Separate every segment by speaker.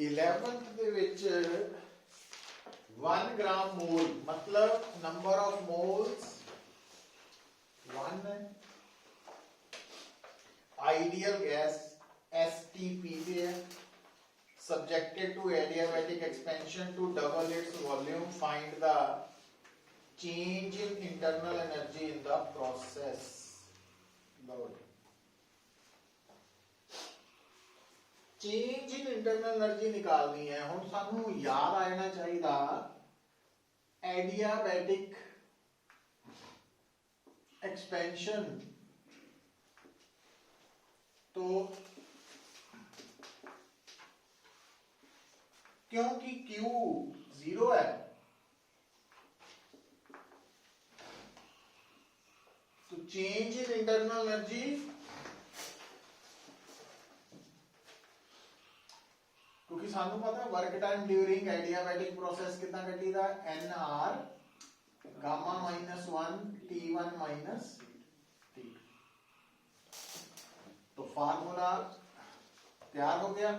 Speaker 1: 11th ਦੇ ਵਿੱਚ 1 ग्राम मोल मतलब नंबर ऑफ मोल्स 1 है। आइडियल गैस STP पे है, subjected to adiabatic expansion to double its volume, find the change in internal energy in the process। Change in internal energy निकालनी है। हुण सानू याद आ जाना चाहिए एडियाबैटिक एक्सपेंशन, तो क्योंकि Q 0 है तो चेंज इन इंटरनल एनर्जी क्योंकि सानू पता work time during adiabatic process कितना कटीदा NR gamma -1 T1 minus T। तो फार्मूला तैयार हो गया।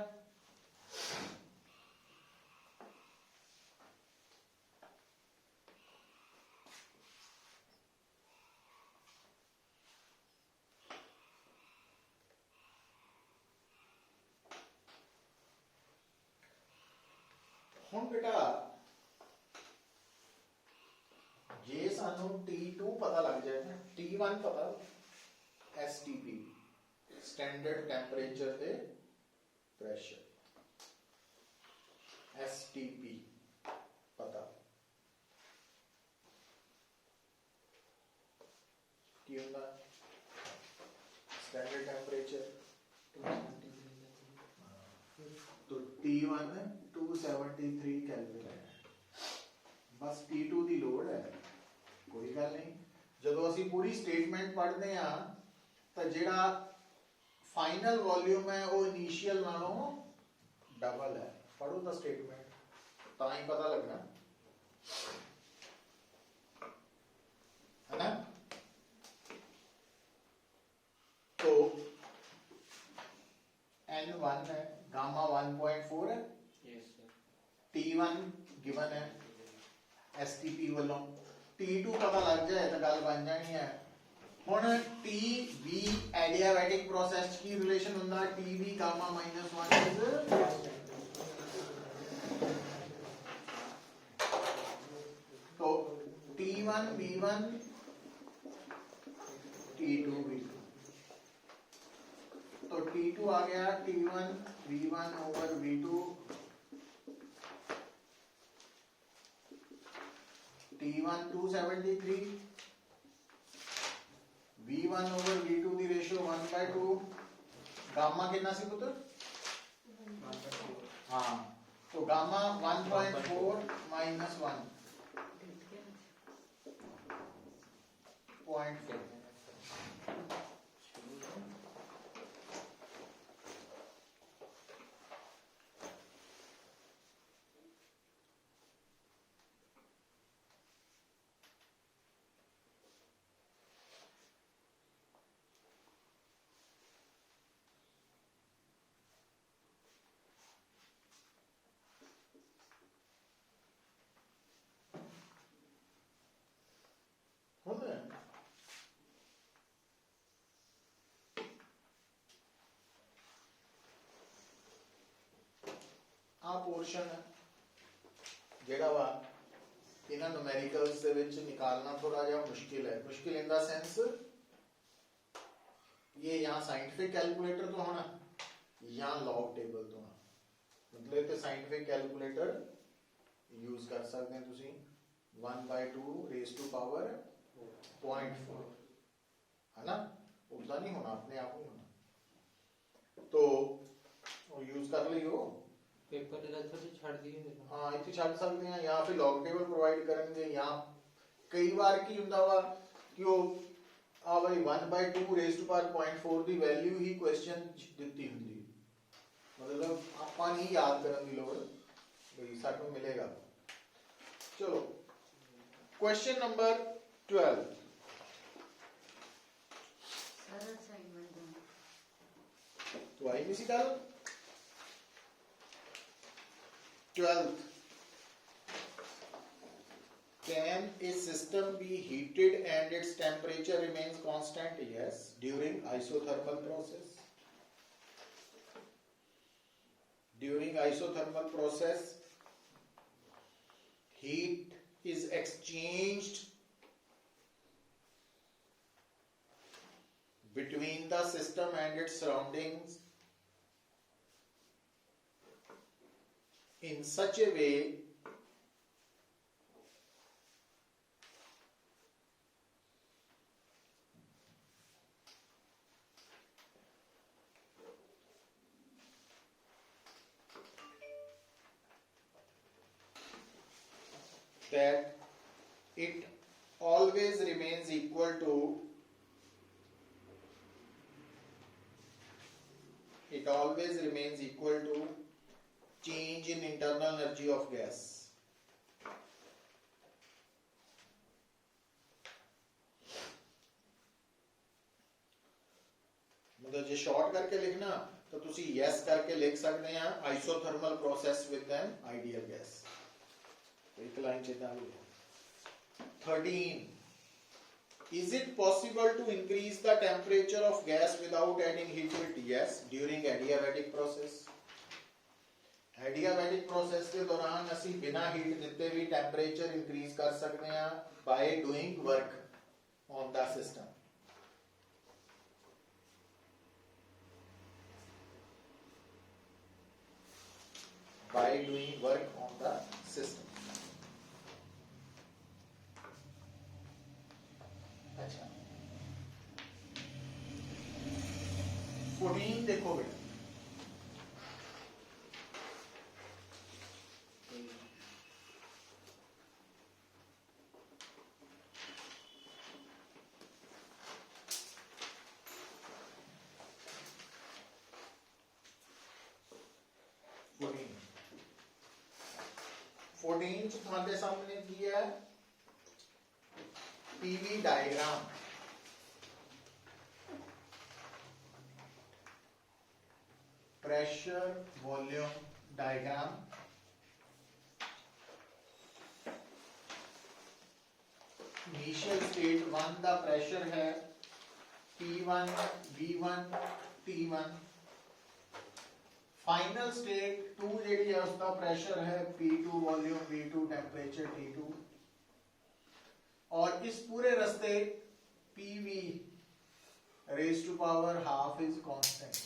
Speaker 1: हुण बेटा जे सानू T2 पता लग जाए ना, T1 पता STP स्टैंडर्ड टेंपरेचर ते प्रेशर, STP पता की होंदा स्टैंडर्ड टेंपरेचर तो T1 273 केल्विन है, बस T2 की लोड है, कोई गल नहीं। जदों असीं पूरी स्टेटमेंट पढ़ते हैं तो जिहड़ा फाइनल वॉल्यूम है वो इनिशियल नालों डबल है। पढ़ो तो स्टेटमेंट तां ही पता लगना है ना। तो N1 है, गामा 1.4 है, T1 गिवन है STP वालों, T2 पता लग जाए तो गल बन जानी है। हुण TB एडियाबैटिक प्रोसेस की रिलेशन हुंदा TB गामा -1 इज, तो T1 B1 T2 B2, तो T2 आ गया T1 B1 over B2, T1 273, V1 over V2 की रेशियो 1/2, गामा कितना सी पुत्र, हाँ तो गामा 1.4 माइनस 1.4। पोर्शन जेड़ा वा इन्हां न्यूमेरिकल्स दे विच निकालना थोड़ा जिहा मुश्किल है। मुश्किल इन द सेंस ये यहाँ साइंटिफिक कैलकुलेटर तो होना या लॉग टेबल तो होना, मतलब इत्थे साइंटिफिक कैलकुलेटर यूज कर सकते हैं तुसी 1/2 रेज़ टू पावर 0.4 है ना, उल्टा नहीं होना, अपने आप नहीं होना, तो यूज कर लियो।
Speaker 2: पेपर थोड़ी छाड़ दिए,
Speaker 1: हाँ इत्थे छाड़ सकते हैं या फिर लॉग टेबल प्रोवाइड करेंगे। या कई बार की हुंदा वा कि वो आ भाई 1/2 रेज़ टू पावर 0.4 दी वैल्यू ही क्वेश्चन दित्ती हुंदी, मतलब आपां नहीं याद करन दी लोड़ भाई सानू मिलेगा। चलो क्वेश्चन नंबर 12 तो आई नहीं सी कल 12th, can a system be heated and its temperature remains constant? Yes, during isothermal process. During isothermal process, heat is exchanged between the system and its surroundings in such a way that it always remains equal to change in internal energy of gas. मतलब जे short करके लिखना तो तुसी yes करके लिख सकते हैं isothermal process with an ideal gas. एक लाइन चेता है. 13. Is it possible to increase the temperature of gas without adding heat to it? Yes, during adiabatic process. Adiabatic process के दौरान ਅਸੀਂ बिना हीट ਦਿੱਤੇ भी temperature increase कर सकते हैं by doing work on the system. By doing work on the system. अच्छा 14 देखो बेटा. तुम्हारे सामने दिया है PV diagram. Pressure volume diagram. Initial state 1 दा प्रेशर है P1 V1 T1. Final state 2 JD है उसका प्रेशर है P2 volume V2 temperature T2. और इस पूरे रास्ते PV raise to power half is constant.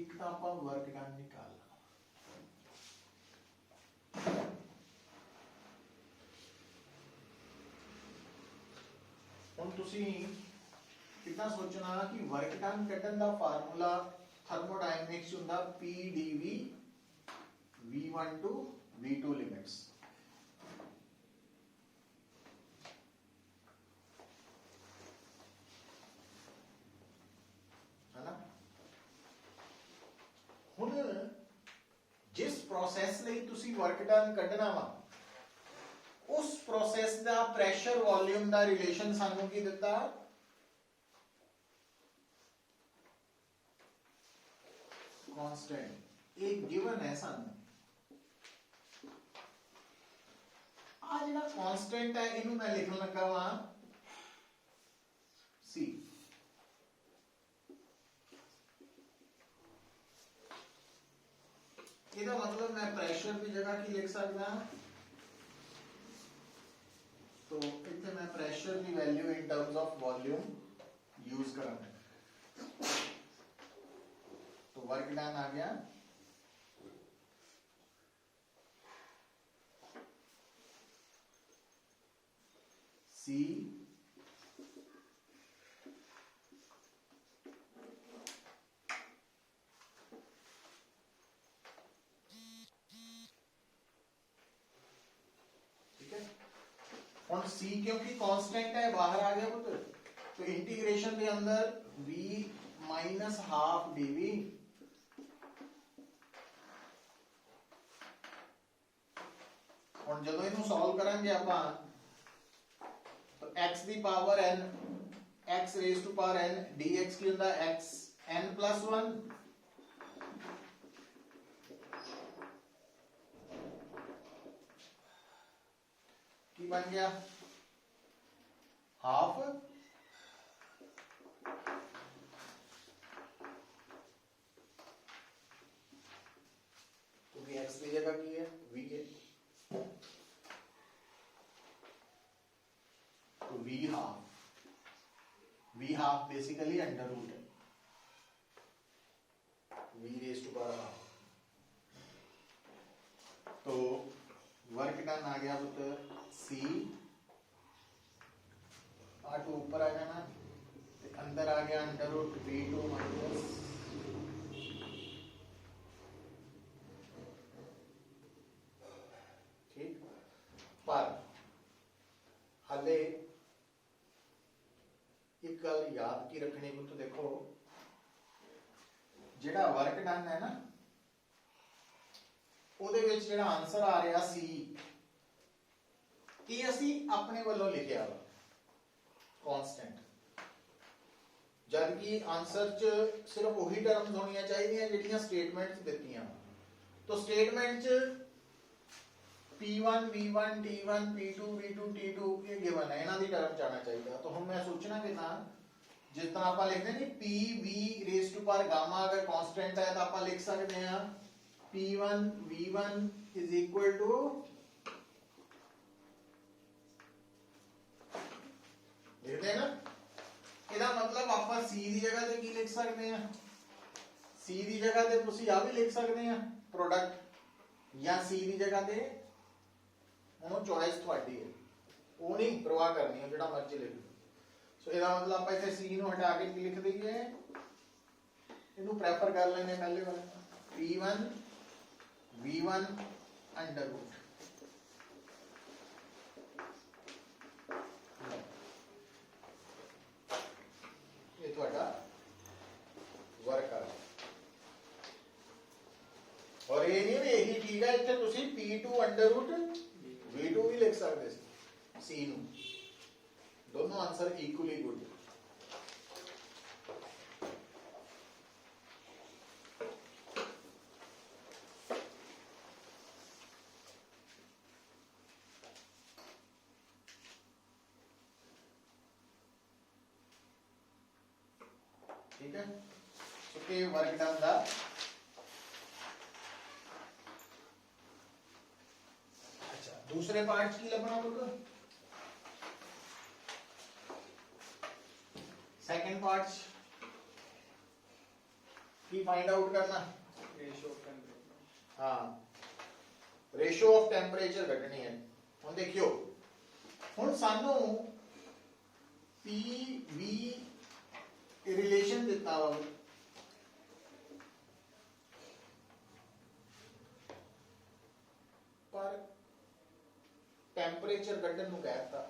Speaker 1: ਇੱਕ ਤਾਂ ਆਪਾਂ ਵਰਕ ਡਨ ਨਿਕਾਲਣਾ. ਹੁਣ ਤੁਸੀਂ ਕਿੱਦਾਂ ਸੋਚਣਾ ਕਿ ਵਰਕ ਡਨ ਕੱਢਣ ਦਾ ਫਾਰਮੂਲਾ ਥਰਮੋਡਾਇਨਾਮਿਕਸ ਹੁੰਦਾ PdV V1 to V2 limits. जिस प्रोसेस ਲਈ ਤੁਸੀਂ ਵਰਕ ਡਨ ਕੱਢਣਾ ਵਾ ਉਸ ਪ੍ਰੋਸੈਸ ਦਾ ਪ੍ਰੈਸ਼ਰ ਵੋਲਿਊਮ ਦਾ ਰਿਲੇਸ਼ਨ ਸਾਨੂੰ ਕੀ ਦਿੱਤਾ? ਕਾਂਸਟੈਂਟ. ਇਹ ਗਿਵਨ ਹੈ ਸਾਨੂੰ. ਆ ਜਿਹੜਾ ਕਾਂਸਟੈਂਟ ਹੈ ਇਹਨੂੰ ਮੈਂ ਲਿਖਣ ਲੱਗਾ ਵਾਂ C. ਇਹਦਾ मतलब मैं प्रेशर की जगह की लिख सकता हूं. तो इतने मैं प्रेशर की value in terms of volume use करूंगा. तो वर्क डन आ गया C और c क्योंकि कांस्टेंट है बाहर आ गया पुत्र, तो इंटीग्रेशन के अंदर v माइनस हाफ dv और ਜਦੋਂ ਇਹਨੂੰ ਸੋਲਵ ਕਰਾਂਗੇ ਆਪਾਂ तो x the power n x raised to power n dx ਕੀ ਹੁੰਦਾ x n plus 1 ਕੀ ਬਣ ਗਿਆ हाफ क्योंकि x की जगह की है v है तो v half basically under root है v raise to power half तो वर्क डन आ गया पुत्र c r2 ऊपर आ जाना ते अंदर आ गया अंडर रूट v2 माइनस ठीक पर हाले एक गल याद की रखनी पुत देखो जेड़ा वर्क डन है ना ਉਹਦੇ ਵਿੱਚ ਜਿਹੜਾ ਆਨਸਰ ਆ ਰਿਹਾ ਸੀ ਇਹ ਅਸੀਂ ਆਪਣੇ ਵੱਲੋਂ ਲਿਖਿਆ ਵਾ कांस्टेंट जबकि आंसर च सिर्फ वही टर्म्स होनी चाहिए ਜਿਹੜੀਆਂ स्टेटमेंट्स ਦਿੱਤੀਆਂ तो स्टेटमेंट च p1 v1 t1 p2 v2 t2 ये गिवन है ਇਹਨਾਂ ਦੀ टर्म ਚ ਆਣਾ ਚਾਹੀਦਾ तो हम मैं सोचना कि ना जिस तरह ਆਪਾਂ ਲਿਖਦੇ ਨਹੀਂ p v raise to power gamma अगर कांस्टेंट है तो ਆਪਾਂ ਲਿਖ ਸਕਦੇ ਹਾਂ p1 v1 is equal to लिखते हैं ना ਇਹਦਾ मतलब ਆਪਾਂ c ਦੀ ਜਗ੍ਹਾ ਤੇ ਕੀ ਲਿਖ ਸਕਦੇ ਹਾਂ c ਦੀ ਜਗ੍ਹਾ ਤੇ ਤੁਸੀਂ ਆ ਵੀ ਲਿਖ ਸਕਦੇ ਆ ਪ੍ਰੋਡਕਟ ਜਾਂ c ਦੀ ਜਗ੍ਹਾ ਤੇ ਹੁਣ ਚੋਇਸ ਤੁਹਾਡੀ ਹੈ ਉਹ ਨਹੀਂ ਪ੍ਰਵਾਹ ਕਰਨੀ ਹੈ ਜਿਹੜਾ ਮਰਜ਼ੀ ਲਿਖ ਲਓ ਸੋ ਇਹਦਾ मतलब ਆਪਾਂ ਇੱਥੇ c ਨੂੰ ਹਟਾ ਕੇ ਕੀ ਲਿਖ ਦਈਏ ਇਹਨੂੰ ਪ੍ਰੈਫਰ ਕਰ ਲੈਣੇ ਪਹਿਲੇ ਵਾਲਾ p1 v1 ਅੰਡਰ रूट ये ਤੁਹਾਡਾ वर्क आ और ये नहीं भी यही ठीक है ਇੱਥੇ ਤੁਸੀਂ p2 ਅੰਡਰ रूट v2 ਵੀ ਲਿਖ ਸਕਦੇ ਸੀ c ਨੂੰ दोनों आंसर इक्वली गुड ठीक है तो ये वर्क डन दा अच्छा दूसरे पार्ट की लबना होगा सेकंड पार्ट की फाइंड आउट करना
Speaker 2: रेशियो ऑफ टेंपरेचर
Speaker 1: हाँ रेशियो ऑफ टेंपरेचर घटनी है हुन देखियो हुन सानू पी वी रिलेशन दिता हुआ पर टेंपरेचर घटन नु कहता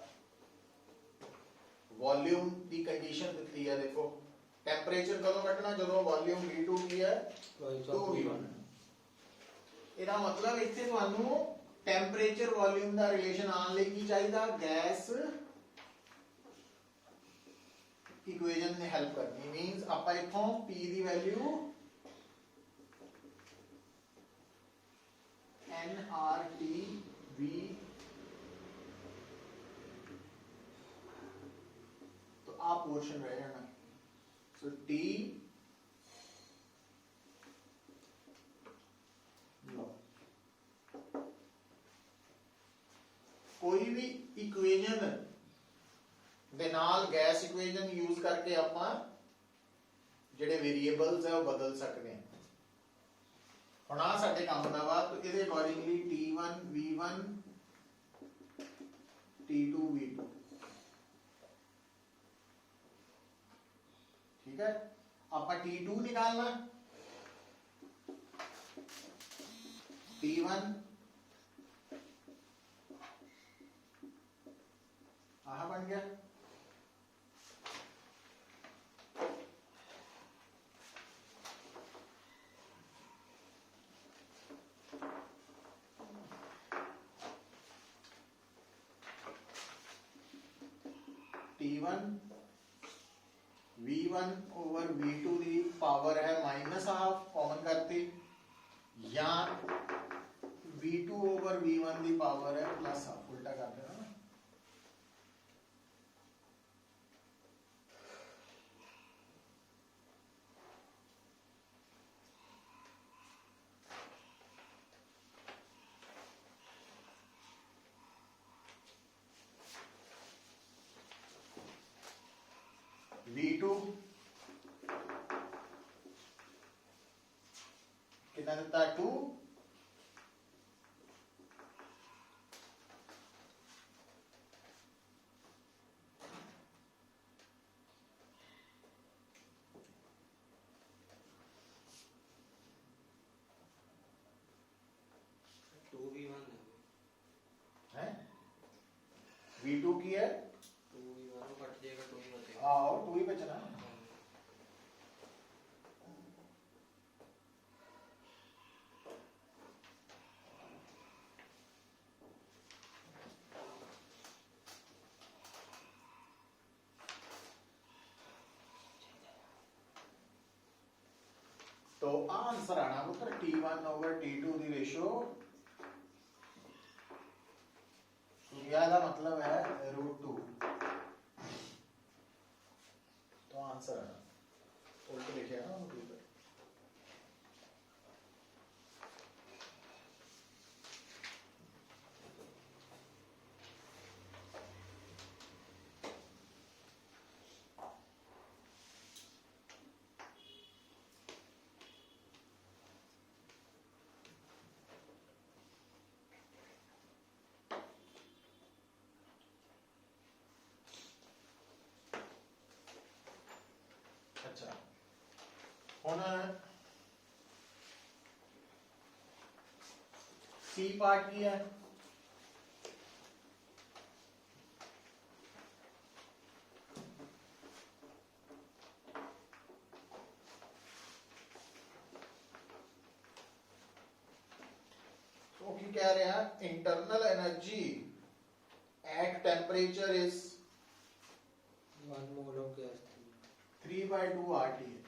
Speaker 1: वॉल्यूम दी कंडीशन दिती है देखो टेंपरेचर कदों घटना जदों वॉल्यूम V2 की है 2V1 ਇਹਦਾ मतलब ਇੱਥੇ ਤੁਹਾਨੂੰ टेंपरेचर वॉल्यूम ਦਾ ਰਿਲੇਸ਼ਨ ਆਣ ਲਈ ਕੀ ਚਾਹੀਦਾ ਗੈਸ इक्वेशन ने हेल्प करनी मींस ਆਪਾਂ ਇਥੋਂ p ਦੀ ਵੈਲਿਊ nRT_V तो आप पोर्शन रह जाना सो t लो कोई भी इक्वेशन ਦੇ ਨਾਲ ਗੈਸ ਇਕੁਏਸ਼ਨ ਯੂਜ਼ ਕਰਕੇ ਆਪਾਂ ਜਿਹੜੇ ਵੇਰੀਏਬਲਸ ਹੈ ਉਹ ਬਦਲ ਸਕਦੇ ਹਾਂ ਹੁਣ ਆ ਸਾਡੇ ਕੰਮ ਦਾ ਵਾ ਤਾਂ ਇਹਦੇ accordingly T1 V1 T2 V2 ठीक है ਆਪਾਂ T2 निकालना T1 आ बन गया। T1 V1 over V2 the power है माइनस हाफ, कॉमन करती, या V2 over V1 the power है प्लस हाफ, उल्टा कर देना ना। V2 कितना देता है 2, है V2 की है, और 2 ही बचना है। तो आंसर आना पुत्र T1 ओवर T2 दी रेशो सूर्या का मतलब है √2। तो आंसर आना उल्टे लिखे ना ऊपर। अच्छा हुन सी पार्ट की है, तो की कह रहे हैं internal energy at temperature is
Speaker 3: 1 mole of gas
Speaker 1: 3/2 RT है।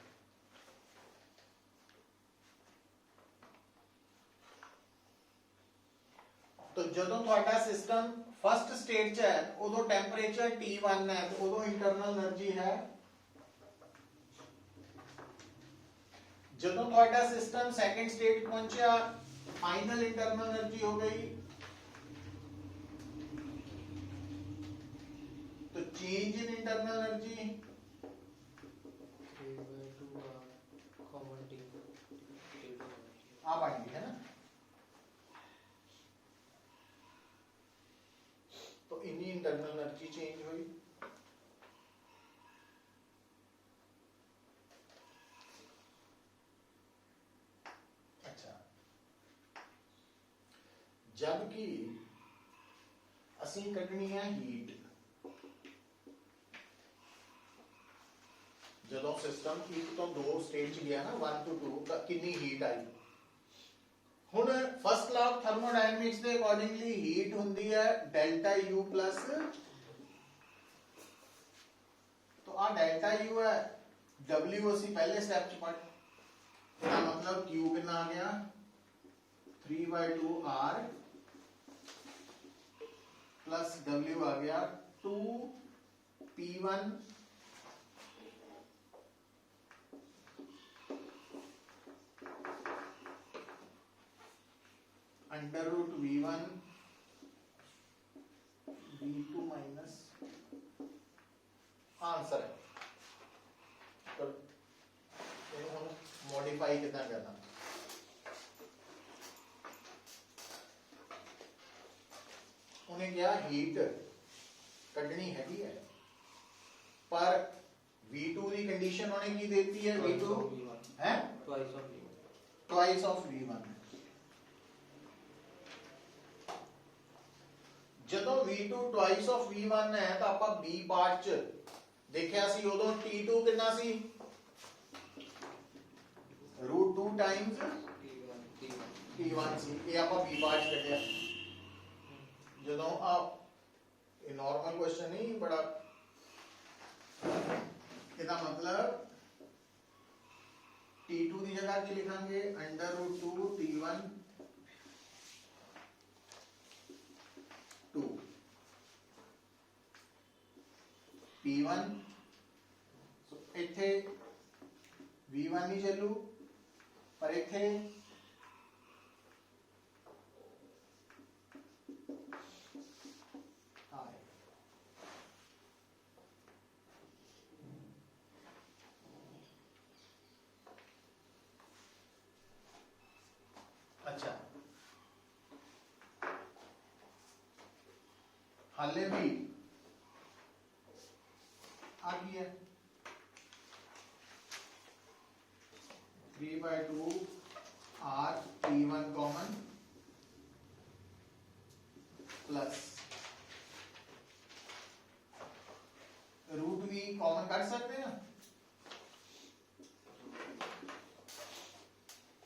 Speaker 1: तो ਜਦੋਂ ਤੁਹਾਡਾ ਸਿਸਟਮ ਫਸਟ ਸਟੇਟ ਚ ਹੈ ਉਦੋਂ ਟੈਂਪਰੇਚਰ T1 ਹੈ ਤੇ ਉਦੋਂ ਇੰਟਰਨਲ એનર્ਜੀ ਹੈ, ਜਦੋਂ ਤੁਹਾਡਾ ਸਿਸਟਮ ਸੈਕੰਡ ਸਟੇਟ ਪਹੁੰਚਿਆ फाइनल इंटरनल एनर्जी हो गई, तो change in internal energy
Speaker 3: 3/2 common T
Speaker 1: आप आएंगे है ना। तो इन्हीं इंटरनल एनर्जी चेंज हुई। अच्छा जबकि असी कटनी है हीट, जो सिस्टम 1 तो 2 स्टेज गया ना 1 to 2 तक कितनी हीट आई। हुन फर्स्ट लॉ ऑफ थर्मोडायनेमिक्स के अकॉर्डिंगली हीट हुंदी है डेल्टा U प्लस, तो आ डेल्टा U है W असी पहले स्टेप च पढ़, मतलब Q कितना आ गया 3/2 R प्लस W आ गया 2 P1 under root V1 V2 minus answer है। तो मॉडिफाई कितना करना, उन्हें क्या हीट कटनी हैगी है, पर V2 की कंडीशन उन्हें की देती है V2 है ट्वाइस ऑफ V1। ਜਦੋਂ V2 twice of V1 ਹੈ ਤਾਂ ਆਪਾਂ B ਪਾਰਟ ਚ ਦੇਖਿਆ ਸੀ ਉਦੋਂ T2 ਕਿੰਨਾ ਸੀ √2 ਟਾਈਮਸ T1 ਸੀ ਇਹ ਆਪਾਂ B ਪਾਰਟ ਚ ਕੱਢਿਆ ਜਦੋਂ ਆ ਇਹ ਨਾਰਮਲ ਕੁਐਸਚਨ ਨਹੀਂ ਬੜਾ ਇਹਦਾ ਮਤਲਬ T2 ਦੀ ਜਗ੍ਹਾ ਕੀ ਲਿਖਾਂਗੇ √2 T1 2 P1 ਸੋ ਇੱਥੇ V1 ਨਹੀਂ ਚੱਲੂ ਪਰ ਇੱਥੇ अच्छा हाले भी आ गया 3/2 R P1 common plus root भी कॉमन कर सकते हैं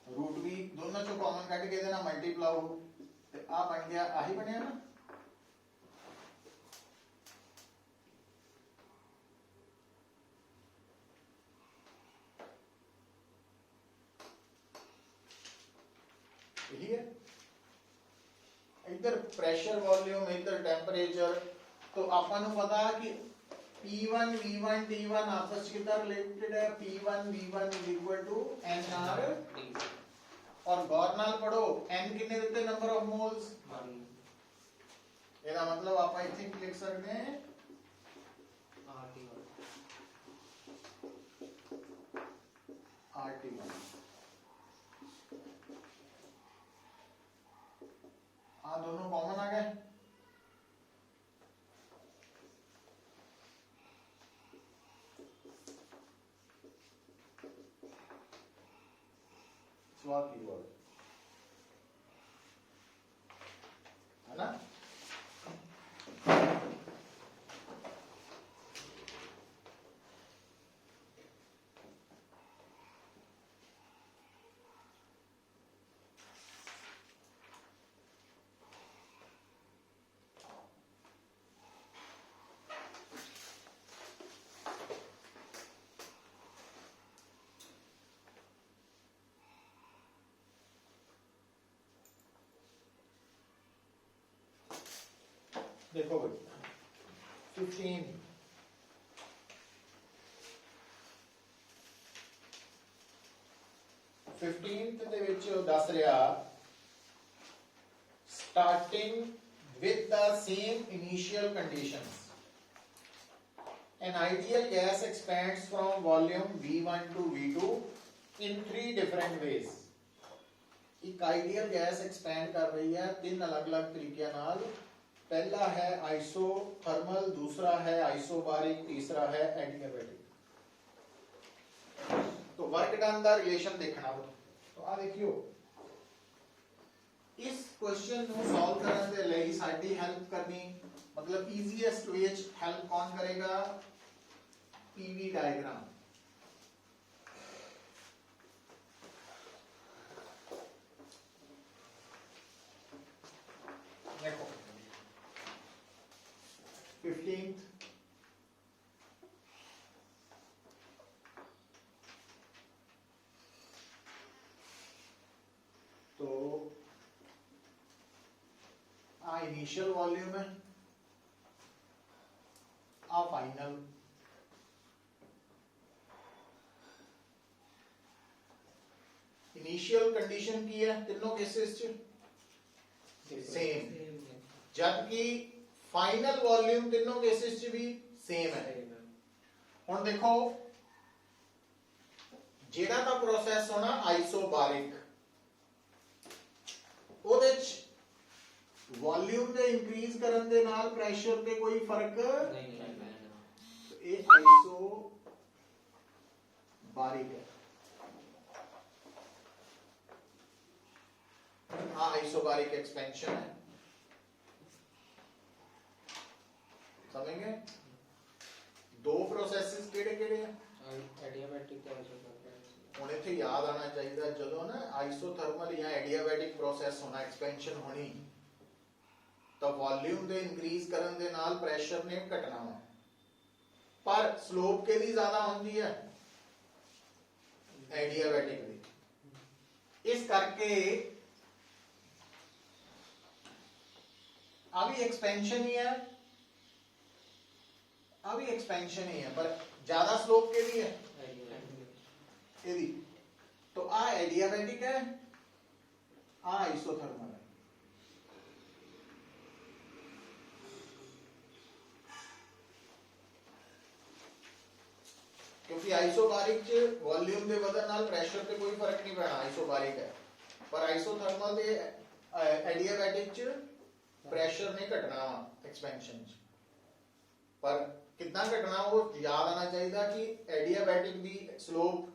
Speaker 1: रूट भी दोनों चो कॉमन कट के देना मल्टीप्लाई ते आ बन गया आही बनया ना यही है इधर प्रेशर वॉल्यूम इधर टेम्परेचर तो अपन को पता है कि P1 V1 T1 आपस में कितना रिलेटेड है P1 V1 is equal to NR और गौर नाल पढ़ो n कितने देते नंबर ऑफ मोल्स ਇਹਦਾ मतलब आप इथे लिख सकते हैं RT1 हाँ दोनों कॉमन आ गए swap keyword है ना देखो भाई 15 15th ਦੇ ਵਿੱਚ ਉਹ ਦੱਸ ਰਿਹਾ starting with the same initial conditions an ideal gas expands from volume V1 to V2 in three different ways एक आइडियल गैस एक्सपैंड कर रही है तीन अलग-अलग तरीके नाल पहला है आइसोथर्मल दूसरा है आइसोबारिक तीसरा है एडियाबैटिक तो वर्क डन का रिलेशन देखना हो तो आ देखियो इस क्वेश्चन को सॉल्व करने दे ਲਈ ਸਾਡੀ हेल्प करनी मतलब ईजीएस्ट वे हेल्प कौन करेगा पीवी डायग्राम देखो 15th तो आ इनिशियल वॉल्यूम है आ फाइनल इनिशियल कंडीशन की है तीनों केसेस च सेम जबकि फाइनल वॉल्यूम तीनों केसेस च भी सेम है हुण देखो जेड़ा दा प्रोसेस होना आइसोबारिक ओदे च वॉल्यूम दे इंक्रीज करन दे नाल प्रेशर ते कोई फर्क नहीं ये आइसोबारिक है हाँ आइसोबारिक एक्सपेंशन है ਸਮਝਗੇ ਦੋ ਪ੍ਰੋਸੈਸਿਸ ਕਿਹੜੇ ਕਿਹੜੇ ਆ
Speaker 3: एडियाबैटिक तो आइसोथर्मल
Speaker 1: ਹੁਣ ਇੱਥੇ ਯਾਦ ਆਣਾ ਚਾਹੀਦਾ ਜਦੋਂ ਨਾ ਆਈਸੋਥਰਮਲ ਜਾਂ ਐਡੀਆਬੈਟਿਕ ਪ੍ਰੋਸੈਸ ਹੋਣਾ ਐਕਸਪੈਂਸ਼ਨ ਹੋਣੀ ਤਾਂ ਵੋਲਿਊਮ ਦੇ ਇਨਕਰੀਜ਼ ਕਰਨ ਦੇ ਨਾਲ ਪ੍ਰੈਸ਼ਰ ਨੇ ਘਟਣਾ ਵਾ ਪਰ ਸਲੋਪ ਕਿਹਦੀ ਜ਼ਿਆਦਾ ਹੁੰਦੀ ਹੈ ਐਡੀਆਬੈਟਿਕ ਦੀ ਇਸ ਕਰਕੇ ਆ ਵੀ एक्सपेंशन ही है अभी एक्सपेंशन ही है पर ज्यादा स्लोप के लिए यदि तो आ एडियाबैटिक है आ आइसोथर्मल है क्योंकि आइसोबारिक च वॉल्यूम दे वधन नाल प्रेशर ते कोई फर्क नहीं पैना आइसोबारिक है पर आइसोथर्मल दे एडियाबैटिक च प्रेशर नहीं घटना एक्सपेंशन च पर कितना घटना वो याद आना चाहिए कि एडियाबैटिक दी स्लोप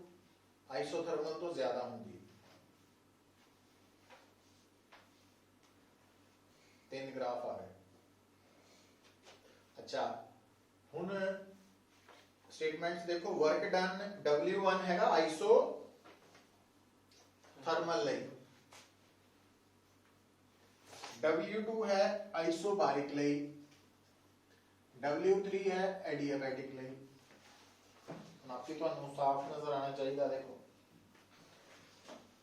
Speaker 1: आइसोथर्मल तो ज्यादा होंगी 3 ग्राफ आ गए अच्छा हुन स्टेटमेंट्स देखो वर्क डन W1 हैगा आइसो थर्मल लई W2 है आइसोबारिक लई W3 है एडियाबैटिक लई आपकी तो साफ नजर आना चाहिए देखो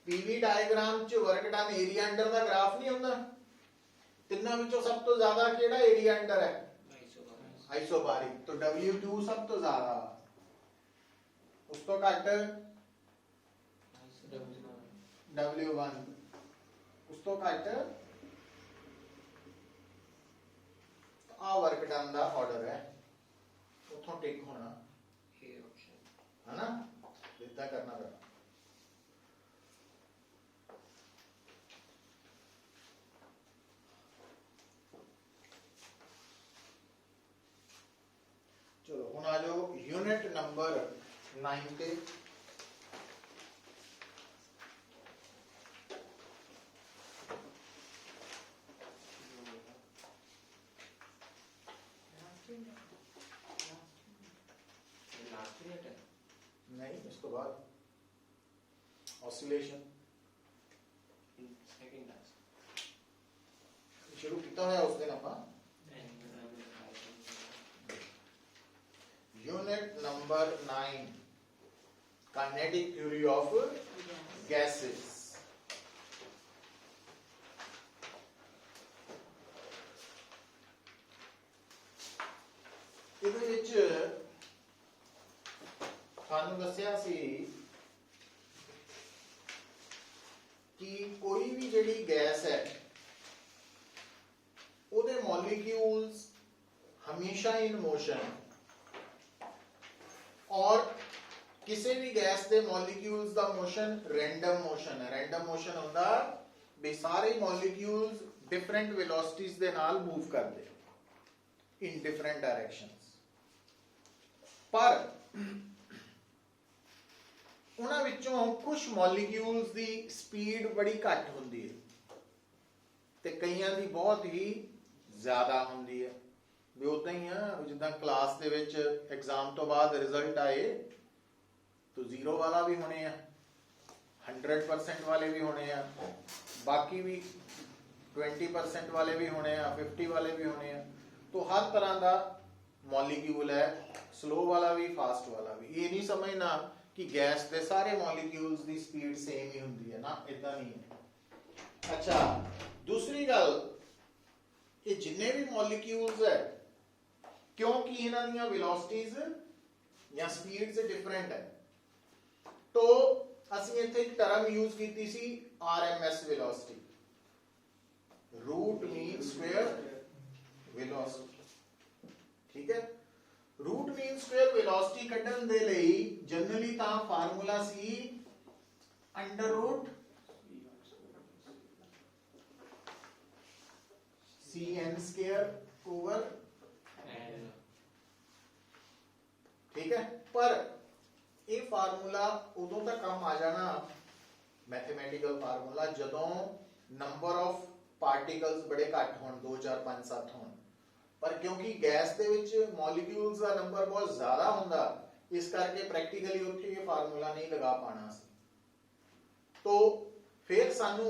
Speaker 1: पीवी डायग्राम च वर्क डन एरिया अंडर दा ग्राफ नहीं हुंदा तिन्ना विचों सब तो ज्यादा केड़ा एरिया अंडर है आइसोबारिक तो W2 सब तो ज्यादा उस तो घट W1 उस तो घट आ वर्क डन दा ऑर्डर है उथों टिक होना
Speaker 3: ये ऑप्शन
Speaker 1: है ना इतना करना पैना चलो हुन आ जाओ यूनिट नंबर 9 ते नहीं इसको बाद ऑसिलेशन शुरू किया है उस दिन अपना unit number 9 kinetic theory of gases ਇਹਦੇ ਵਿੱਚ ਤੁਹਾਨੂੰ ਦੱਸਿਆ ਸੀ ਕਿ ਕੋਈ ਵੀ ਜਿਹੜੀ ਗੈਸ ਹੈ ਉਹਦੇ ਮੋਲੀਕਿਊਲਸ ਹਮੇਸ਼ਾ ਇਨ ਮੋਸ਼ਨ और किसी भी गैस के मॉलिक्यूल्स का मोशन रैंडम मोशन है रैंडम मोशन होता भी सारे मॉलिक्यूल्स डिफरेंट वेलोसिटीज के नाल मूव करते इन डिफरेंट डायरेक्शंस पर उन्हां विचों कुछ मॉलिक्यूल्स की स्पीड बड़ी घट होंदी है ते कईयां दी बहुत ही ज्यादा होंदी है भी उदा ही है जिदा क्लास दे विच एग्जाम तो बाद रिजल्ट आए तो 0 वाला भी होने हैं 100% वाले भी होने हैं बाकी भी 20% वाले भी होने हैं 50 वाले भी होने हैं तो हर तरह का मॉलिक्यूल है स्लो वाला भी फास्ट वाला भी ये नहीं समझना कि गैस के सारे मॉलिक्यूल्स की स्पीड सेम ही होंगी है ना इदा नहीं है अच्छा दूसरी गल ये जिन्ने भी मॉलिक्यूल्स है क्योंकि इन्हां दी वेलोसिटीज या स्पीड्स डिफरेंट है तो ਅਸੀਂ ਇੱਥੇ ਇੱਕ ਟਰਮ ਯੂਜ਼ ਕੀਤੀ ਸੀ RMS velocity root mean square velocity ठीक है रूट मीन स्क्वायर वेलोसिटी ਕੱਢਣ ਦੇ ਲਈ ਜਨਰਲੀ ਤਾਂ ਫਾਰਮੂਲਾ ਸੀ under root CN square over ठीक है पर ये फार्मूला उदों तक काम आ जाना मैथमेटिकल फार्मूला जदों नंबर ऑफ पार्टिकल्स बड़े घट होण 2 4 5 7 होण पर क्योंकि गैस ਦੇ ਵਿੱਚ ਮੋਲੀਕਿਊਲਸ ਦਾ ਨੰਬਰ ਬਹੁਤ ਜ਼ਿਆਦਾ ਹੁੰਦਾ ਇਸ ਕਰਕੇ ਪ੍ਰੈਕਟੀਕਲੀ ਉੱਥੇ ਇਹ ਫਾਰਮੂਲਾ ਨਹੀਂ ਲਗਾ ਪਾਣਾ ਸੀ तो फिर ਸਾਨੂੰ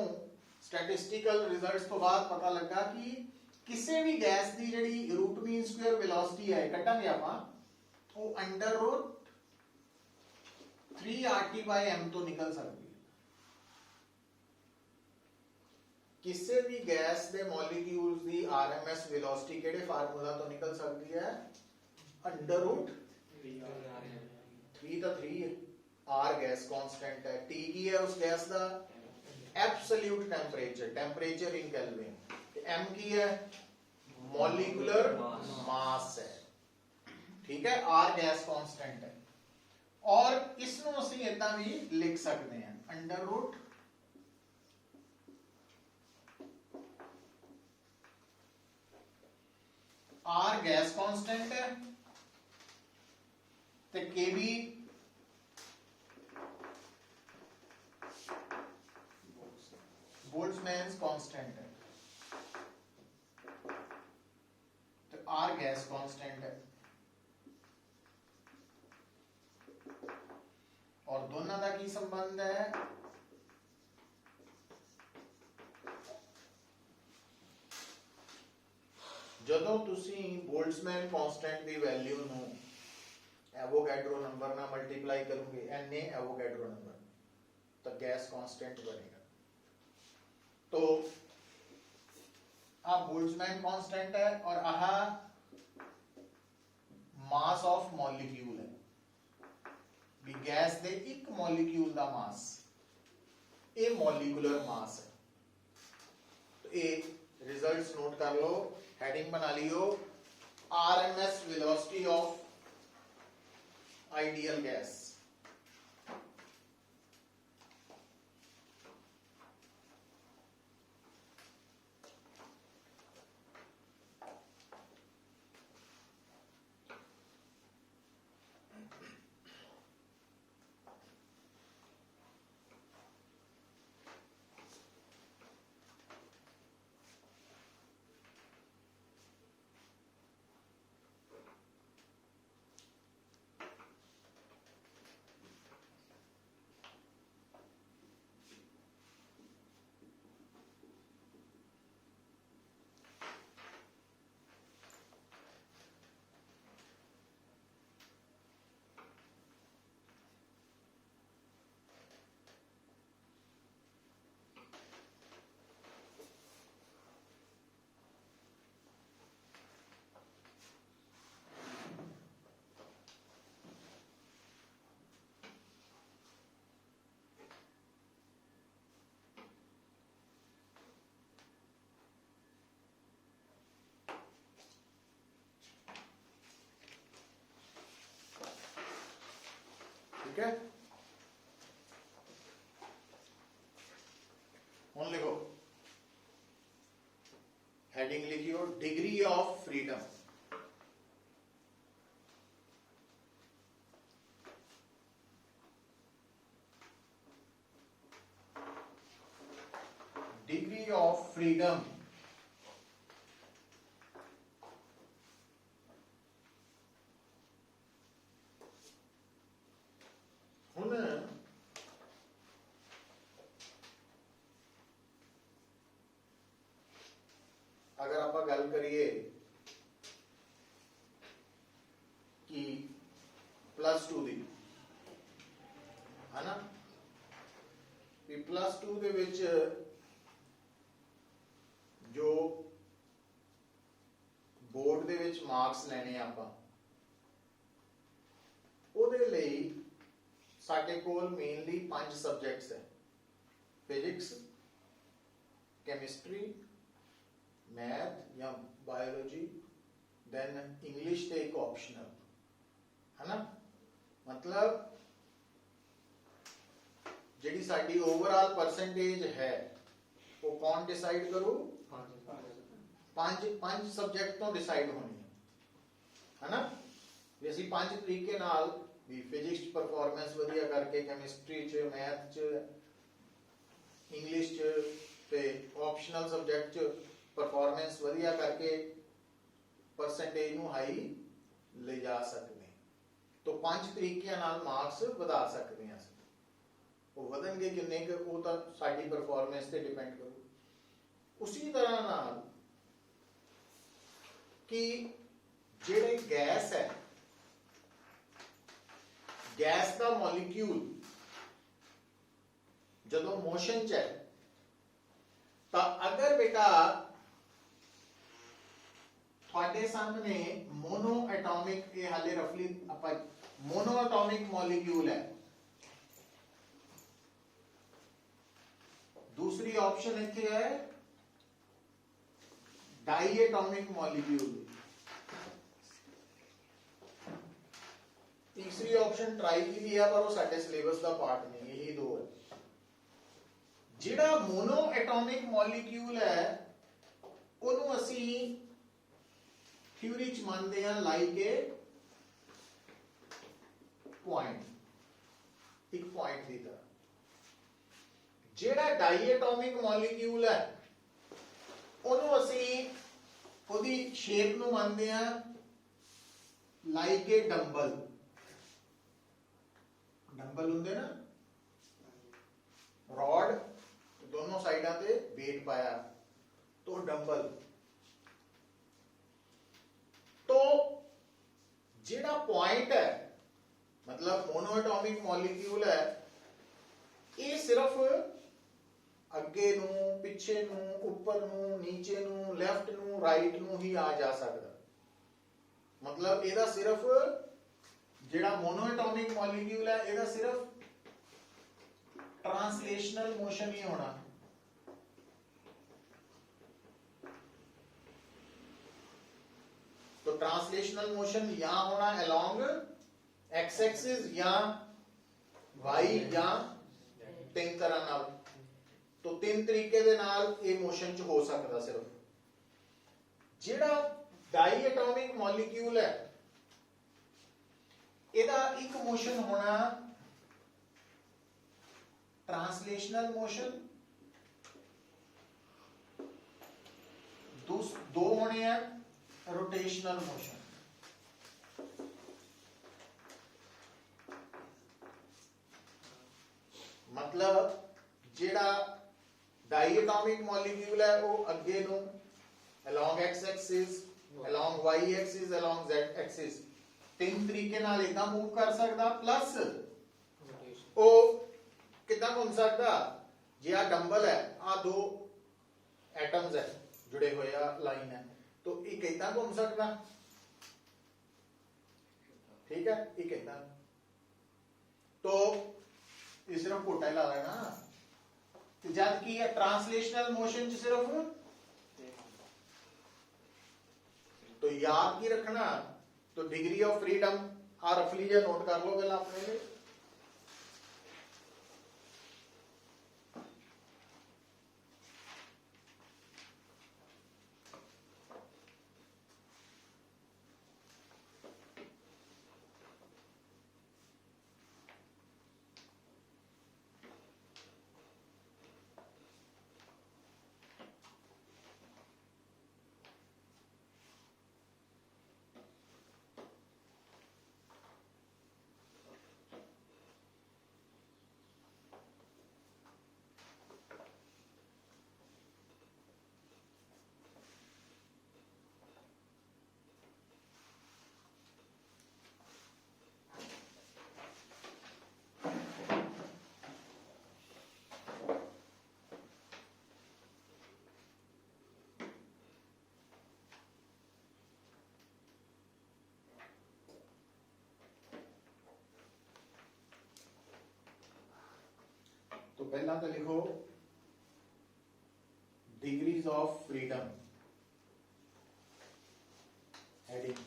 Speaker 1: स्टैटिस्टिकल रिजल्ट्स तो बाद पता लगा कि किसी भी गैस की जिहड़ी रूट मीन स्क्वायर वेलोसिटी है कटांगे आपां वो under root 3 RT by m तो निकल सकती है किसी भी गैस के मॉलिक्यूल्स की RMS वेलोसिटी किहड़े फार्मूला तो निकल सकती है अंडर रूट 3 तो 3 R गैस कांस्टेंट है T की है उस गैस का एब्सोल्यूट टेंपरेचर इन केल्विन m की है मॉलिक्यूलर मास है ठीक है R गैस कांस्टेंट है और इसनों ਅਸੀਂ ਇਦਾਂ भी लिख सकते हैं under root R gas constant है ते kb बोल्ट्जमैन्स कांस्टेंट है तो R गैस कांस्टेंट है और दोनों का की संबंध है ਜਦੋਂ ਤੁਸੀਂ बोल्ट्जमैन कांस्टेंट ਦੀ ਵੈਲਿਊ ਨੂੰ एवोगैड्रो नंबर ना मल्टीप्लाई करोगे Na एवोगैड्रो नंबर तो गैस कांस्टेंट बनेगा तो आ बोल्ट्जमैन कांस्टेंट है और आह मास ऑफ मॉलिक्यूल है भी गैस दे एक मॉलिक्यूल दा मास ये मॉलिक्यूलर मास है तो ये रिजल्ट्स नोट कर लो हेडिंग बना लियो RMS velocity of ideal gas ठीक है हुण लिखो हेडिंग लिखियो degree of freedom degree of freedom हुण अगर आप गल करिए कि +2 दी है ना भी +2 दे विच जो बोर्ड दे विच मार्क्स लेने आपां ओहदे लई साडे कोल मेनली 5 सब्जेक्ट्स है फिजिक्स केमिस्ट्री मैथ या बायोलॉजी देन इंग्लिश ते एक ऑप्शनल है ना मतलब जिहड़ी साडी ओवरऑल परसेंटेज है वो कौन डिसाइड करू पांच सब्जेक्ट तो डिसाइड होनी है ना भी असीं 5 तरीके नाल भी फिजिक्स परफॉर्मेंस वधिया करके केमिस्ट्री च मैथ च इंग्लिश च ते ऑप्शनल सब्जेक्ट च परफॉर्मेंस वधिया करके ਪਰਸੈਂਟੇਜ ਨੂੰ ਹਾਈ ਲਿਜਾ ਸਕਦੇ ਹਾਂ। तो 5 ਤਰੀਕਿਆਂ ਨਾਲ ਮਾਰਕਸ ਵਧਾ ਸਕਦੇ ਹਾਂ ਅਸੀਂ। ਉਹ ਵਧਣਗੇ ਕਿੰਨੇ ਕੁ, ਉਹ ਤਾਂ ਸਾਡੀ ਪਰਫਾਰਮੈਂਸ ਤੇ ਡਿਪੈਂਡ ਕਰੂ। ਉਸੇ ਤਰ੍ਹਾਂ ਨਾਲ ਕਿ ਜਿਹੜੇ ਗੈਸ ਹੈ, ਗੈਸ ਦਾ ਮੋਲੀਕਿਊਲ ਜਦੋਂ ਮੋਸ਼ਨ ਚ ਹੈ, ਤਾਂ ਅਗਰ ਬੇਟਾ ਤੁਹਾਡੇ ਸਾਹਮਣੇ ਮੋਨੋ ਐਟੋਮਿਕ, ਇਹ ਹਾਲੇ ਰਫਲੀ ਆਪਾਂ ਮੋਨੋ ਐਟੋਮਿਕ ਮੋਲੀਕਿਊਲ ਹੈ, दूसरी ऑप्शन इतने है डाई एटॉमिक मॉलिक्यूल, तीसरी ऑप्शन ट्राई की भी है पर वो साडे सिलेबस का पार्ट नहीं, यही दो है। जिहड़ा मोनो एटॉमिक मॉलिक्यूल है ਉਹਨੂੰ ਅਸੀਂ ਥਿਊਰੀ ਚ ਮੰਨਦੇ ਹਾਂ ਲਾਈਕ ਏ ਪੁਆਇੰਟ, ਇੱਕ ਪੁਆਇੰਟ ਦੀ ਤਰ੍ਹਾਂ। ਜਿਹੜਾ ਡਾਈਐਟੋਮਿਕ ਮੋਲੀਕਿਊਲ ਹੈ ਉਹਨੂੰ ਅਸੀਂ ਉਹਦੀ ਸ਼ੇਪ ਨੂੰ ਮੰਨਦੇ ਹਾਂ ਲਾਈਕ ਏ ਡੰਬਲ। ਡੰਬਲ ਹੁੰਦੇ ਨਾ, ਰॉड ਦੋਨੋਂ ਸਾਈਡਾਂ ਤੇ weight ਪਾਇਆ, तो डंबल। तो जेड़ा पॉइंट है, मतलब मोनोएटॉमिक मॉलिक्यूल है, ये सिर्फ अगे नू, पिछे नू, ऊपर नू, नीचे नू, लेफ्ट नू, राइट नू ही आ जा सकता। मतलब ਇਹਦਾ सिर्फ जेड़ा मोनोएटॉमिक मॉलिक्यूल है, ਇਹਦਾ सिर्फ ट्रांसलेशनल मोशन ही होना। तो ट्रांसलेशनल मोशन या होना अलोंग एक्स एक्सिस या वाई या तीन तरह नाल। तो तीन तरीके दे नाल ये मोशन च हो सकता। सिर्फ जेड़ा डाई एटॉमिक मॉलिक्यूल है, ਇਹਦਾ एक मोशन होना ट्रांसलेशनल मोशन, दो होने हैं रोटेशनल मोशन। मतलब जेड़ा डाइएटॉमिक मॉलिक्यूल है वो अगे नू along x axis, along y axis, along z axis तीन तरीके नाल इदां मूव कर सकदा। प्लस वो किदां घूम सकदा, जे आ डंबल है, आ दो एटम्स है जुड़े हुए, आ लाइन है, तो एक इतना घूम सकता, ठीक है, एक इतना। तो ये सिर्फ कोटा ही ला लेना। तो जब की है ट्रांसलेशनल मोशन च सिर्फ, तो याद की रखना, तो डिग्री ऑफ फ्रीडम आ रफली जा नोट कर लो पहला अपने लिए। तो पहला तो लिखो degrees of freedom, heading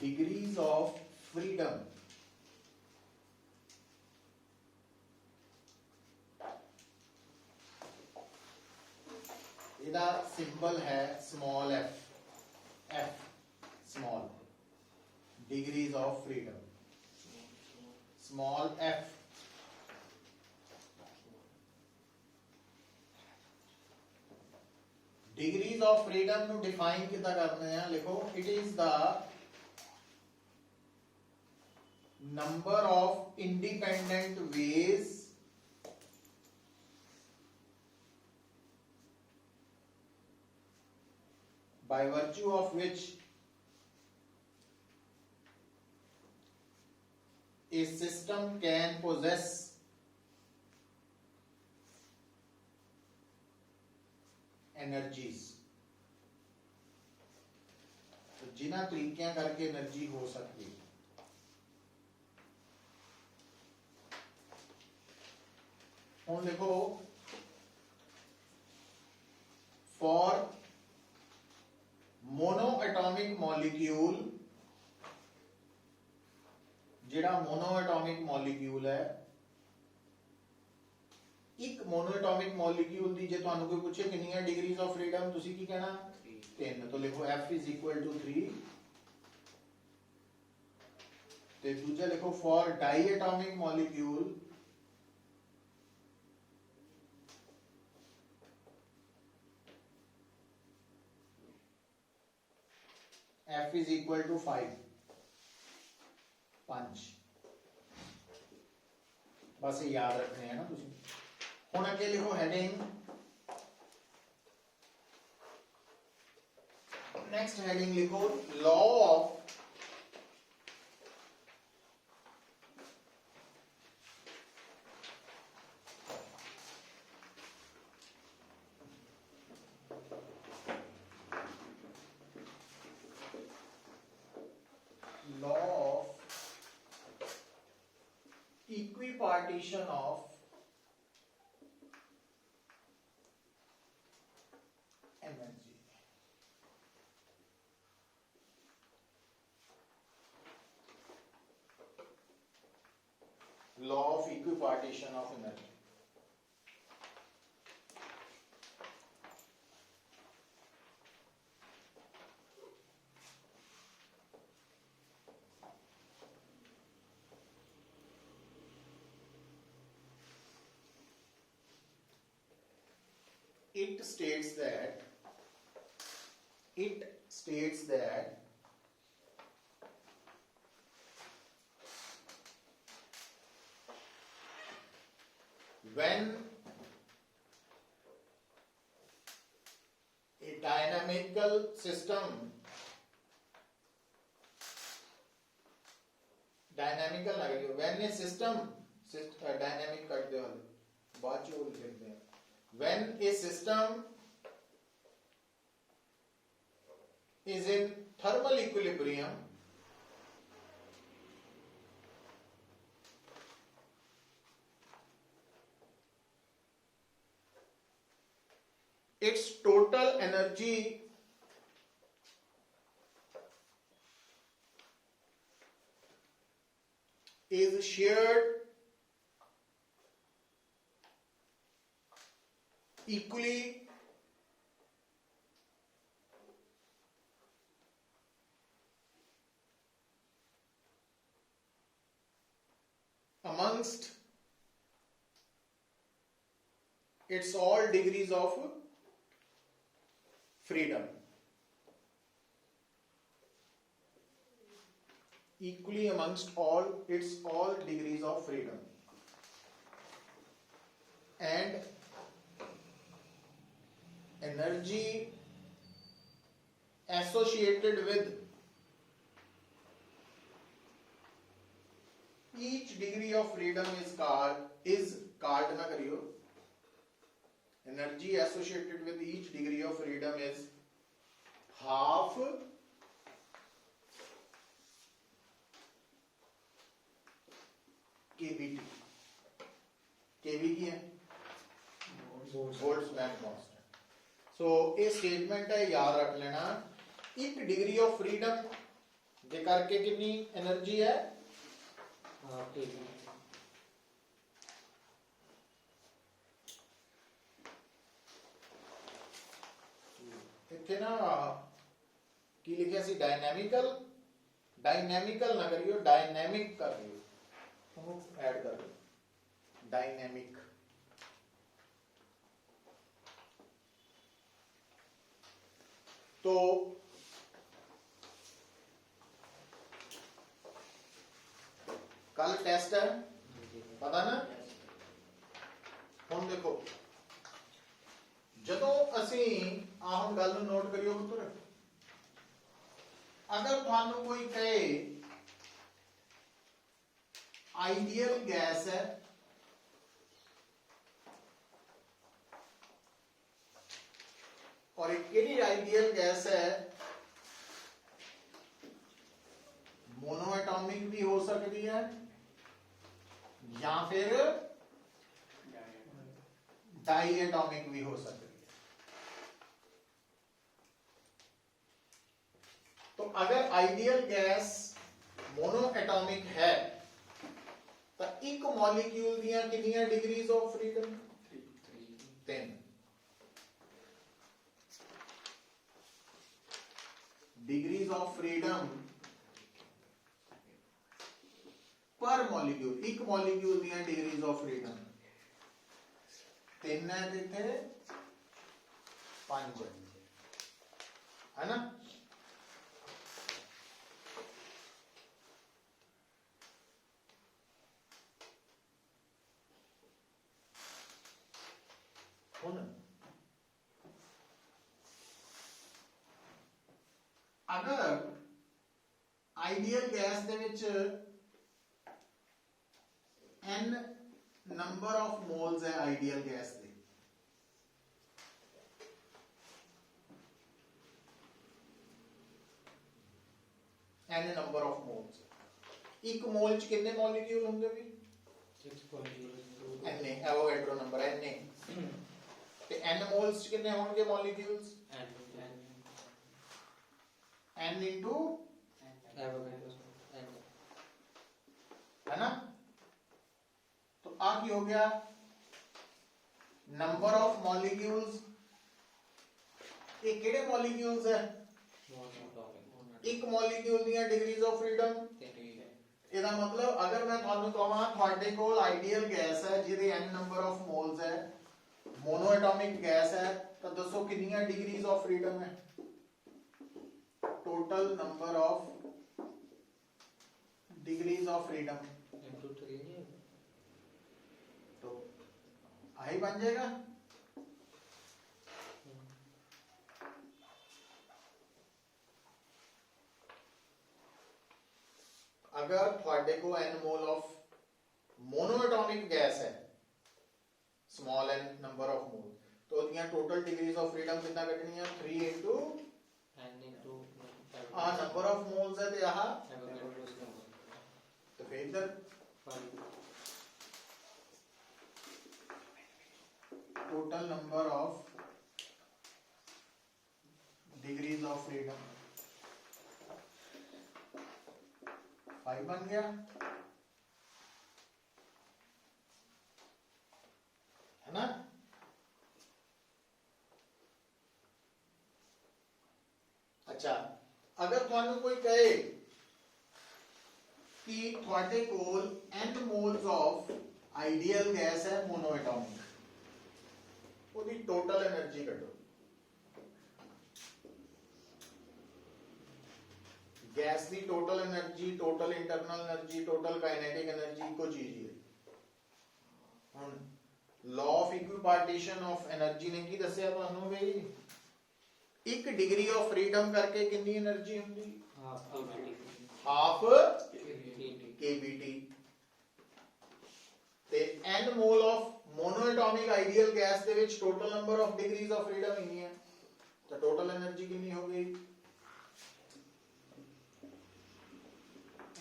Speaker 1: degrees of freedom. इसका सिंबल है small f, f small, degrees of freedom small f. Degrees of freedom ਨੂੰ डिफाइन किदा करने हैं लिखो it is the number of independent ways by virtue of which a system can possess energies तो जिन्हां तरीकियां करके एनर्जी हो सकती है हुण देखो फॉर मोनो एटॉमिक मॉलिक्यूल जिहड़ा मोनो एटॉमिक मॉलिक्यूल है एक मोनो एटॉमिक मॉलिक्यूल दी जे तुहानू कोई पूछे कितनी डिग्रीज ऑफ फ्रीडम तुसी की कहना 3 तो लिखो F इज इक्वल टू 3 ते दूजा लिखो for diatomic molecule F is equal to 5 5 बस ये याद रखने हैं ना तुसी हुण अगे लिखो हेडिंग नेक्स्ट हेडिंग लिखो law of equipartition of energy law of equipartition of energy it states that when a dynamical system dynamical लगे when a system dynamic कर दो बाद जो लिखते हैं when a system is in thermal equilibrium its total energy is shared equally amongst its all degrees of freedom. Equally amongst its all degrees of freedom. And energy associated with each degree of freedom is called na kariyo. Energy associated with each degree of freedom is half kBT. kB की है Boltzmann constant. सो ये statement है याद रख लेना. एक degree of freedom दे करके कितनी एनर्जी है इतने ना की लिखे सी डायनेमिकल ना करियो डायनेमिक कर दियो ऐड कर दो डायनेमिक. तो कल टेस्ट है, पता ना। ਹੁਣ देखो ਜਦੋਂ ਅਸੀਂ ਆਹ ਹੁਣ ਗੱਲ ਨੂੰ ਨੋਟ ਕਰਿਓ ਪੁੱਤਰ, ਅਗਰ ਤੁਹਾਨੂੰ ਕੋਈ ਕਹੇ ਆਈਡੀਅਲ ਗੈਸ ਹੈ और एक केड़ी आइडियल गैस है, मोनोएटॉमिक भी हो सकती है या फिर डाई एटॉमिक भी हो सकती है। तो अगर आइडियल गैस मोनोएटॉमिक है तो एक मॉलिक्यूल दियां कितनी degrees of freedom? 3 degrees of freedom per molecule, एक मॉलिक्यूल दियां डिग्रीज ऑफ फ्रीडम 3 है, इत्थे 5 है ना। हुन अगर आइडियल गैस दे विच n नंबर ऑफ मोल्स है आइडियल गैस दे, n नंबर ऑफ मोल्स, एक मोल च कितने मॉलिक्यूल होंगे भी?
Speaker 3: 6.02
Speaker 1: n एवोगैड्रो नंबर n ते n मोल्स च कितने होंगे मॉलिक्यूल्स? n इंटू है ना। तो आ की हो गया नंबर ऑफ मॉलिक्यूल्स, ये केड़े मॉलिक्यूल्स है? एक मॉलिक्यूल दियां डिग्रीज ऑफ फ्रीडम। ਇਹਦਾ मतलब अगर मैं ਤੁਹਾਨੂੰ ਕਹਾਂ ਤੁਹਾਡੇ ਕੋਲ आइडियल गैस है ਜਿਹਦੇ n नंबर ऑफ मोल्स है, मोनोएटॉमिक गैस है, तो दसो कितनी डिग्रीज ऑफ फ्रीडम है? Total number of degrees of freedom
Speaker 3: into 3 नहीं
Speaker 1: तो आई बन जाएगा। अगर थोड़े को n mole of monoatomic gas है, small n number of mole, तो दियां टोटल डिग्रीज ऑफ फ्रीडम कितना कटनी है? 3 into नंबर ऑफ मोल्स है ते आहा तो फिर इधर total number of degrees of freedom 5 बन गया है ना। अच्छा, अगर थानू कोई कहे कि थोड़े कोल n moles of ideal gas है मोनोएटॉमिक, ਉਹਦੀ टोटल एनर्जी कटो। गैस की total energy, total internal energy, total kinetic energy इको चीज ही है। हुन law of equipartition of energy ने की दस्या ਤੁਹਾਨੂੰ ਵੀ 1 डिग्री ऑफ फ्रीडम करके कितनी एनर्जी होंगी? हाफ kBT ते n mole of monoatomic ideal gas दे विच total number of degrees of freedom ही है, तो टोटल एनर्जी कितनी हो गई?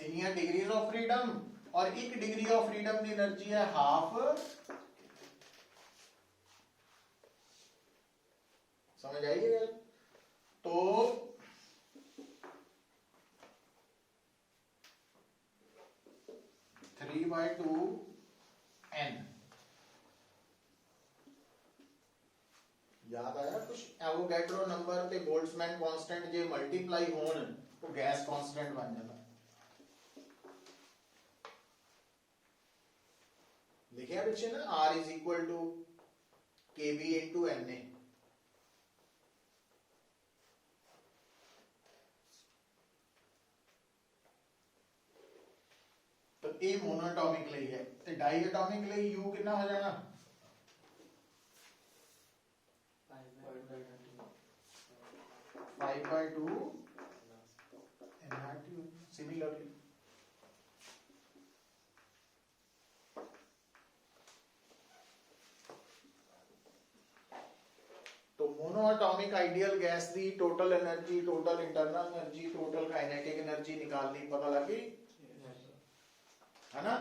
Speaker 1: इनिया डिग्रीज ऑफ फ्रीडम और 1 डिग्री ऑफ फ्रीडम की एनर्जी है हाफ। समझ आइए? तो थ्री बाय टू n याद आया कुछ? एवोगैड्रो नंबर ते बोल्ट्जमैन कांस्टेंट जे मल्टीप्लाई होण तो गैस कांस्टेंट बन जाता। लिखा पीछे ना R is equal to KB into NA। ਇਹ ਮੋਨੋਐਟੋਮਿਕ ਲਈ ਹੈ ਤੇ ਡਾਈਐਟੋਮਿਕ ਲਈ U ਕਿੰਨਾ ਹੋ ਜਾਣਾ 5/2 NRT similarly तो मोनोएटॉमिक आइडियल गैस दी total energy total internal energy total kinetic energy निकालनी पता लग गई है ना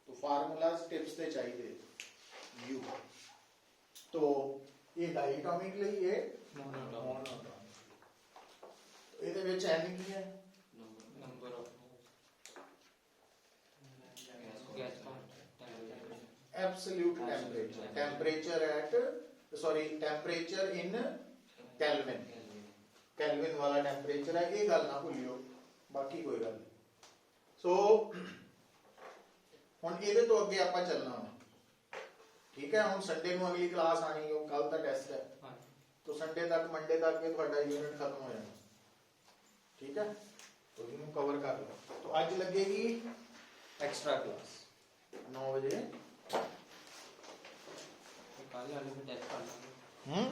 Speaker 1: तो फार्मूलाज टिप्स ते चाहिए U तो ये डाइएटॉमिक ਲਈ ये मोनोएटॉमिक तो ਇਹਦੇ ਵਿੱਚ n ਕੀ ਹੈ
Speaker 3: number of gas
Speaker 1: absolute temperature at temperature in Kelvin वाला temperature है ये गल ना भूलियो बाकी कोई गल नहीं सो हुण ਇਹਦੇ ਤੋਂ ਅੱਗੇ ਆਪਾਂ ਚੱਲਣਾ ਵਾ ठीक है हुण संडे ਨੂੰ अगली क्लास आनी है कल का टेस्ट है तो संडे तक मंडे तक ये ਤੁਹਾਡਾ यूनिट खत्म हो जाना ठीक है तो इन्हों कवर कर लो तो आज लगेगी एक्स्ट्रा क्लास 9 बजे
Speaker 3: कल वाले में टेस्ट कर लेंगे